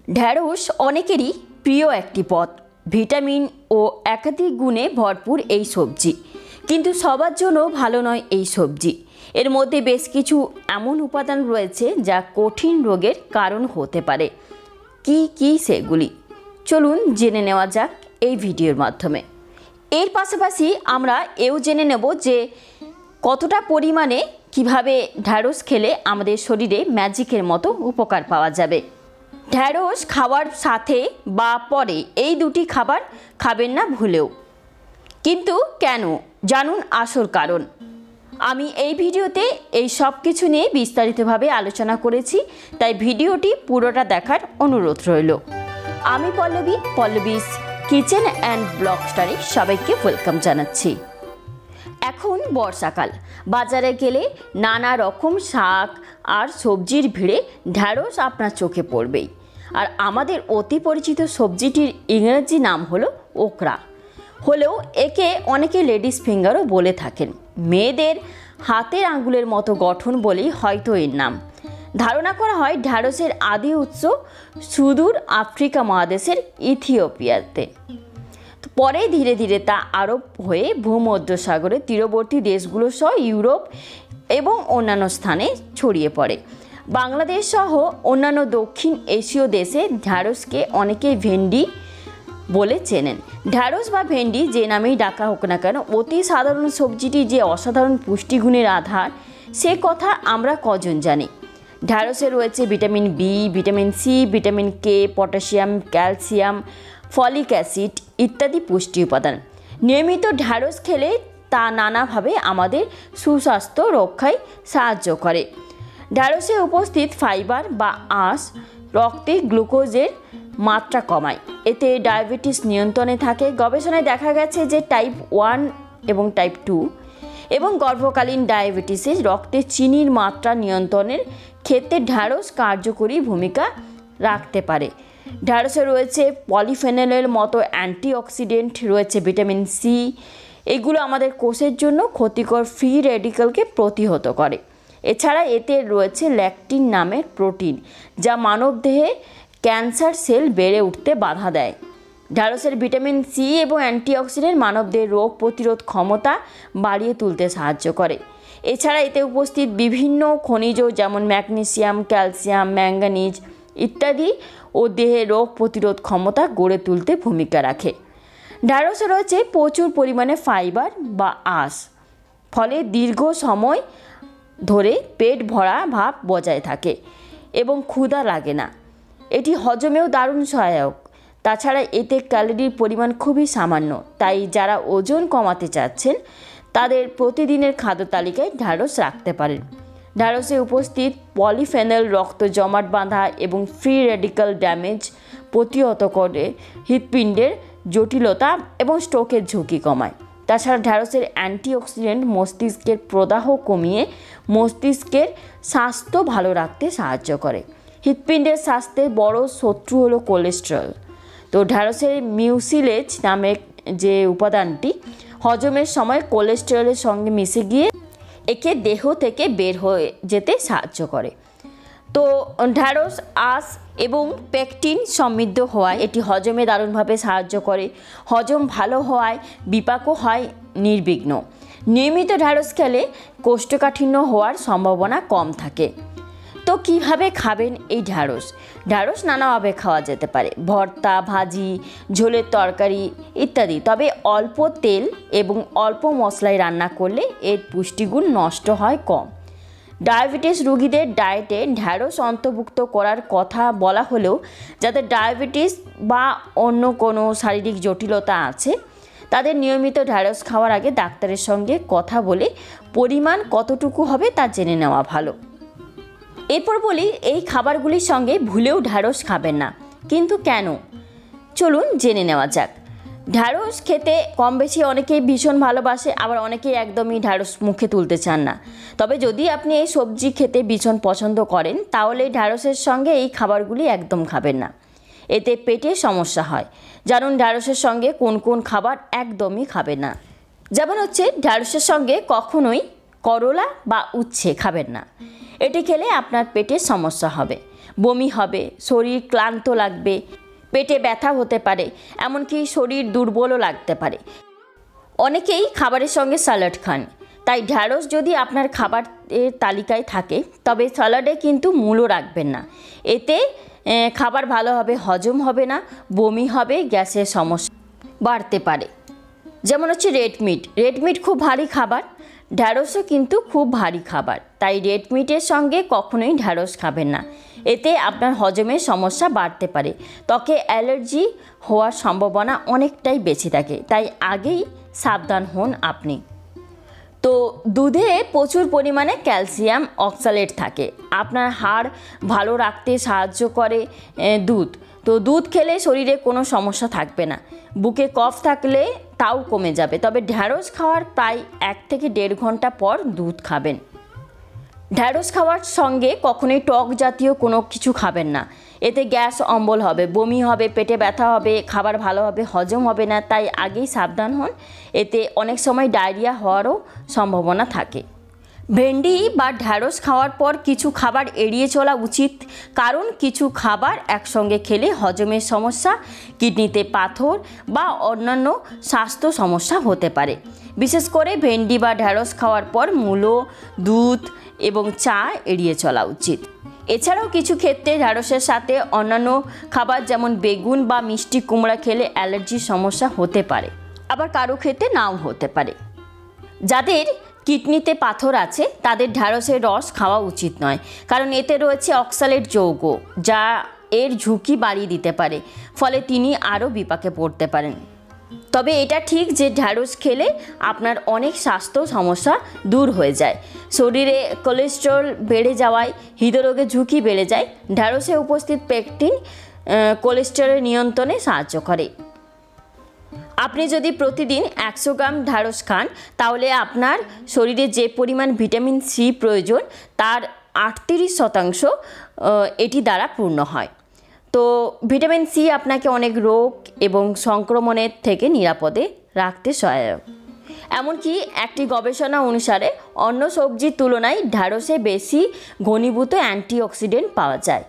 ঢ্যাঁড়স অনেকেরই প্রিয় একটি পদ। ভিটামিন ও একাধিক গুণে ভরপুর এই সবজি, কিন্তু সবার জন্য ভালো নয় এই সবজি। এর মধ্যে বেশ কিছু এমন উপাদান রয়েছে যা কঠিন রোগের কারণ হতে পারে। কি কি সেগুলি চলুন জেনে নেওয়া যাক এই ভিডিওর মাধ্যমে। এর পাশাপাশি আমরা এও জেনে নেব যে কতটা পরিমাণে কিভাবে ঢ্যাঁড়স খেলে আমাদের শরীরে ম্যাজিকের মতো উপকার পাওয়া যাবে। ঢ্যাঁড়স খাওয়ার সাথে বা পরে এই দুটি খাবার খাবেন না ভুলেও। কিন্তু কেন, জানুন আসল কারণ। আমি এই ভিডিওতে এই সব কিছু নিয়ে বিস্তারিতভাবে আলোচনা করেছি, তাই ভিডিওটি পুরোটা দেখার অনুরোধ রইল। আমি পল্লবীস কিচেন অ্যান্ড ব্লগ স্টারে সবাইকে ওয়েলকাম জানাচ্ছি। এখন বর্ষাকাল, বাজারে গেলে নানা রকম শাক আর সবজির ভিড়ে ঢ্যাঁড়স আপনার চোখে পড়বেই। আর আমাদের অতি পরিচিত সবজিটির ইংরেজি নাম হলো ওকরা, হলেও একে অনেকে লেডিস ফিঙ্গারও বলে থাকেন। মেয়েদের হাতের আঙ্গুলের মতো গঠন বলেই হয়তো এর নাম। ধারণা করা হয় ঢ্যাঁড়সের আদি উৎস সুদূর আফ্রিকা মহাদেশের ইথিওপিয়াতে। পরে ধীরে ধীরে তা আরব হয়ে ভূমধ্যসাগরের তীরবর্তী দেশগুলো সহ ইউরোপ এবং অন্যান্য স্থানে ছড়িয়ে পড়ে। বাংলাদেশ সহ অন্যান্য দক্ষিণ এশীয় দেশে ঢ্যাঁড়সকে অনেকে ভেন্ডি বলে চেনেন। ঢ্যাঁড়স বা ভেন্ডি যে নামেই ডাকা হোক না কেন, অতি সাধারণ সবজিটি যে অসাধারণ পুষ্টিগুণের আধার সে কথা আমরা কজন জানি। ঢ্যাঁড়সে রয়েছে vitamin B, vitamin C, vitamin K, potassium, calcium, folic acid ইত্যাদি পুষ্টি উপাদান। নিয়মিত ঢ্যাঁড়স খেলে তা নানাভাবে আমাদের সুস্বাস্থ্য রক্ষায় সাহায্য করে। ঢ্যাঁড়সে উপস্থিত ফাইবার বা আঁশ রক্তে গ্লুকোজের মাত্রা কমায়, এতে ডায়াবেটিস নিয়ন্ত্রণে থাকে। গবেষণায় দেখা গেছে যে টাইপ 1 এবং টাইপ 2 এবং গর্ভকালীন ডায়াবেটিসে রক্তে চিনির মাত্রা নিয়ন্ত্রণের ক্ষেত্রে ঢ্যাঁড়স কার্যকরী ভূমিকা রাখতে পারে। ঢ্যাঁড়সে রয়েছে পলিফেনলের মতো অ্যান্টিঅক্সিডেন্ট, রয়েছে ভিটামিন সি। এগুলো আমাদের কোষের জন্য ক্ষতিকর ফ্রি রেডিক্যালকে প্রতিহত করে। এছাড়া এতে রয়েছে ল্যাকটিন নামের প্রোটিন, যা মানবদেহে ক্যান্সার সেল বেড়ে উঠতে বাধা দেয়। ঢ্যাঁড়সের ভিটামিন সি এবং অ্যান্টিঅক্সিডেন্ট মানবদেহের রোগ প্রতিরোধ ক্ষমতা বাড়িয়ে তুলতে সাহায্য করে। এছাড়া এতে উপস্থিত বিভিন্ন খনিজ যেমন ম্যাগনেসিয়াম, ক্যালসিয়াম, ম্যাঙ্গানিজ ইত্যাদি ও দেহের রোগ প্রতিরোধ ক্ষমতা গড়ে তুলতে ভূমিকা রাখে। ঢ্যাঁড়সে রয়েছে প্রচুর পরিমাণে ফাইবার বা আঁশ, ফলে দীর্ঘ সময় ধরে পেট ভরা ভাব বজায় থাকে এবং ক্ষুধা লাগে না। এটি হজমেও দারুণ সহায়ক। তাছাড়া এতে ক্যালোরির পরিমাণ খুবই সামান্য, তাই যারা ওজন কমাতে চাচ্ছেন তাদের প্রতিদিনের খাদ্য তালিকায় ঢ্যাঁড়স রাখতে পারেন। ঢ্যাঁড়সে উপস্থিত পলিফেনল রক্ত জমাট বাঁধা এবং ফ্রি রেডিক্যাল ড্যামেজ প্রতিহত করে, হৃৎপিণ্ডের জটিলতা এবং স্ট্রোকের ঝুঁকি কমায়। তাছাড়া ঢ্যাঁড়সের অ্যান্টিঅক্সিডেন্ট মস্তিষ্কের প্রদাহ কমিয়ে মস্তিষ্কের স্বাস্থ্য ভালো রাখতে সাহায্য করে। হৃৎপিণ্ডের স্বাস্থ্যের বড় শত্রু হলো কোলেস্টেরল। তো ঢ্যাঁড়সের মিউসিলেজ নামের যে উপাদানটি হজমের সময় কোলেস্টেরলের সঙ্গে মিশে গিয়ে একে দেহ থেকে বের হয়ে যেতে সাহায্য করে। তো ঢ্যাঁড়স আঁশ এবং পেকটিন সমৃদ্ধ হওয়ায় এটি হজমে দারুণভাবে সাহায্য করে। হজম ভালো হওয়ায় বিপাকও হয় নির্বিঘ্ন। নিয়মিত ঢ্যাঁড়স খেলে কোষ্ঠকাঠিন্য হওয়ার সম্ভাবনা কম থাকে। তো কিভাবে খাবেন এই ঢ্যাঁড়স? ঢ্যাঁড়স নানাভাবে খাওয়া যেতে পারে, ভর্তা, ভাজি, ঝোলের তরকারি ইত্যাদি। তবে অল্প তেল এবং অল্প মশলায় রান্না করলে এর পুষ্টিগুণ নষ্ট হয় কম। ডায়াবেটিস রোগীদের ডায়েটে ঢ্যাঁড়স অন্তর্ভুক্ত করার কথা বলা হলেও যাদের ডায়াবেটিস বা অন্য কোনো শারীরিক জটিলতা আছে তাদের নিয়মিত ঢ্যাঁড়স খাওয়ার আগে ডাক্তারের সঙ্গে কথা বলে পরিমাণ কতটুকু হবে তা জেনে নেওয়া ভালো। এরপর বলি এই খাবারগুলির সঙ্গে ভুলেও ঢ্যাঁড়স খাবেন না। কিন্তু কেন, চলুন জেনে নেওয়া যাক। ঢ্যাঁড়স খেতে কম বেশি অনেকেই ভীষণ ভালোবাসে, আবার অনেকেই একদমই ঢ্যাঁড়স মুখে তুলতে চান না। তবে যদি আপনি এই সবজি খেতে ভীষণ পছন্দ করেন তাহলে ঢ্যাঁড়সের সঙ্গে এই খাবারগুলি একদম খাবেন না, এতে পেটে সমস্যা হয়। জানুন ঢ্যাঁড়সের সঙ্গে কোন কোন খাবার একদমই খাবেন না। যেমন হচ্ছে ঢ্যাঁড়সের সঙ্গে কখনোই করলা বা উচ্ছে খাবেন না, এটি খেলে আপনার পেটের সমস্যা হবে। বমি হবে, শরীর ক্লান্ত লাগবে, পেটে ব্যথা হতে পারে, এমনকি শরীর দুর্বলও লাগতে পারে। অনেকেই খাবারের সঙ্গে স্যালাড খান, তাই ঢ্যাঁড়স যদি আপনার খাবারের তালিকায় থাকে তবে স্যালাডে কিন্তু মূলও রাখবেন না। এতে খাবার ভালোভাবে হজম হবে না, বমি হবে, গ্যাসের সমস্যা বাড়তে পারে। যেমন হচ্ছে রেড মিট খুব ভারী খাবার, ঢ্যাঁড়সও কিন্তু খুব ভারী খাবার, তাই রেড মিটের সঙ্গে কখনোই ঢ্যাঁড়স খাবেন না। এতে আপনার হজমের সমস্যা বাড়তে পারে, ত্বকে অ্যালার্জি হওয়ার সম্ভাবনা অনেকটাই বেশি থাকে, তাই আগেই সাবধান হন আপনি। তো দুধে প্রচুর পরিমাণে ক্যালসিয়াম অক্সালেট থাকে, আপনার হাড় ভালো রাখতে সাহায্য করে দুধ। তো দুধ খেলে শরীরে কোনো সমস্যা থাকবে না, বুকে কফ থাকলে তাও কমে যাবে। তবে ঢ্যাঁড়স খাওয়ার প্রায় 1 থেকে 1.5 ঘন্টা পর দুধ খাবেন। ঢ্যাঁড়স খাওয়ার সঙ্গে কখনোই টক জাতীয় কোনো কিছু খাবেন না, এতে গ্যাস অম্বল হবে, বমি হবে, পেটে ব্যথা হবে, খাবার ভালোভাবে হজম হবে না, তাই আগেই সাবধান হন। এতে অনেক সময় ডায়রিয়া হওয়ারও সম্ভাবনা থাকে। ভেন্ডি বা ঢ্যাঁড়স খাওয়ার পর কিছু খাবার এড়িয়ে চলা উচিত, কারণ কিছু খাবার একসঙ্গে খেলে হজমের সমস্যা, কিডনিতে পাথর বা অন্যান্য স্বাস্থ্য সমস্যা হতে পারে। বিশেষ করে ভেন্ডি বা ঢ্যাঁড়স খাওয়ার পর মূলো, দুধ এবং চা এড়িয়ে চলা উচিত। এছাড়াও কিছু ক্ষেত্রে ঢ্যাঁড়সের সাথে অন্যান্য খাবার যেমন বেগুন বা মিষ্টি কুমড়া খেলে অ্যালার্জির সমস্যা হতে পারে, আবার কারো ক্ষেত্রে নাও হতে পারে। যাদের কিডনিতে পাথর আছে তাদের ঢ্যাঁড়সের রস খাওয়া উচিত নয়, কারণ এতে রয়েছে অক্সালেট যৌগ, যা এর ঝুঁকি বাড়িয়ে দিতে পারে, ফলে তিনি আরও বিপাকে পড়তে পারেন। তবে এটা ঠিক যে ঢ্যাঁড়স খেলে আপনার অনেক স্বাস্থ্য সমস্যা দূর হয়ে যায়। শরীরে কোলেস্টেরল বেড়ে যাওয়ায় হৃদরোগের ঝুঁকি বেড়ে যায়। ঢ্যাঁড়সে উপস্থিত পেকটিন কোলেস্টেরল নিয়ন্ত্রণে সাহায্য করে। আপনি যদি প্রতিদিন 100 গ্রাম ঢ্যাঁড়স খান তাহলে আপনার শরীরে যে পরিমাণ ভিটামিন সি প্রয়োজন তার 38% এটি দ্বারা পূর্ণ হয়। তো ভিটামিন সি আপনাকে অনেক রোগ এবং সংক্রমণের থেকে নিরাপদে রাখতে সহায়ক। এমনকি একটি গবেষণা অনুসারে অন্য সবজির তুলনায় ঢ্যাঁড়সে বেশি ঘনীভূত অ্যান্টিঅক্সিডেন্ট পাওয়া যায়,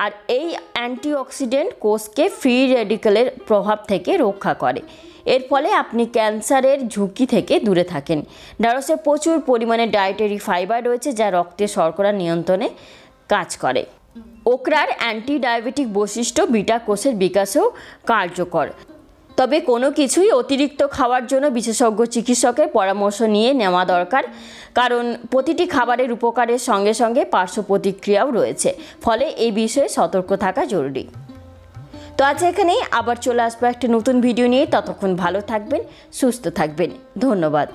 আর এই অ্যান্টিঅক্সিডেন্ট কোষকে ফ্রি রেডিক্যালের প্রভাব থেকে রক্ষা করে। এর ফলে আপনি ক্যান্সারের ঝুঁকি থেকে দূরে থাকেন। ঢ্যাঁড়সে প্রচুর পরিমাণে ডায়েটারি ফাইবার রয়েছে, যা রক্তের শর্করা নিয়ন্ত্রণে কাজ করে। ওকরার অ্যান্টি ডায়াবেটিক বৈশিষ্ট্য বিটা কোষের বিকাশেও কার্যকর। তবে কোনো কিছুই অতিরিক্ত খাওয়ার জন্য বিশেষজ্ঞ চিকিৎসকের পরামর্শ নিয়ে নেওয়া দরকার, কারণ প্রতিটি খাবারের উপকারের সঙ্গে সঙ্গে পার্শ্ব প্রতিক্রিয়াও রয়েছে, ফলে এই বিষয়ে সতর্ক থাকা জরুরি। তো আজ এখানেই, আবার চলে আসবো একটা নতুন ভিডিও নিয়ে। ততক্ষণ ভালো থাকবেন, সুস্থ থাকবেন। ধন্যবাদ।